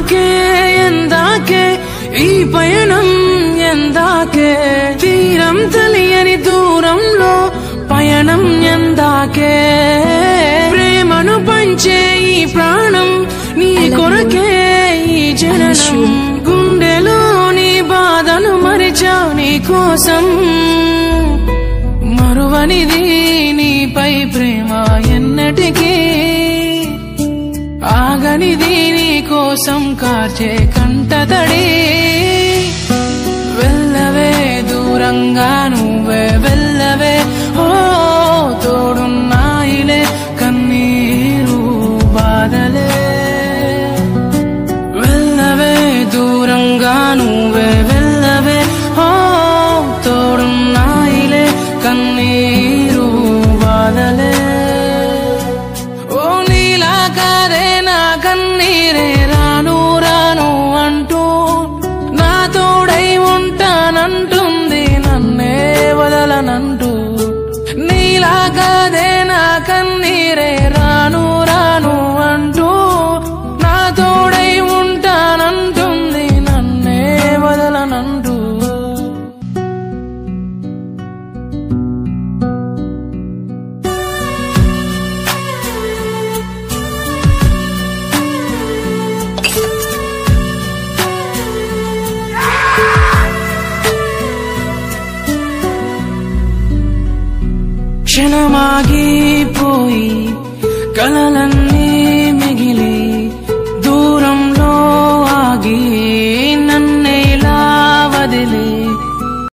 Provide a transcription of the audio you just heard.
ఎందాకే ఎందాకే ఈ పయనం ఎందాకే తీరం తెలియని దూరంలో పయనం ఎందాకే ప్రేమను పంచే ఈ ప్రాణం నీ కొరకే ఈ జననం గుండెలోని బాధను మరిచా నీ కోసం మరువనిది నీపై ప్రేమ ఎన్నటికీ ఆగనిది నీ కోసం కార్చే కంటతడి వెళ్ళవే దూరంగా నువ్వే వెళ్ళవే ఓ తోడున్నాయిలే కన్నీరు బాధలే వెళ్ళవే దూరంగా నువ్వే వెళ్ళవే ఓ తోడున్నాయిలే కన్నీరు బాధలే ఓ నీలా కాదే నా కన్నీరే రాను రాను అంటూ నా తోడై ఉంటానంటుంది నన్నే వదలనంటూ నీలా కాదే నా కన్నీరే రాను రాను అంటూ నా తోడై ఉంటానంటుంది నన్నే వదలనంటూ క్షణమాగిపోయి కలలన్నీ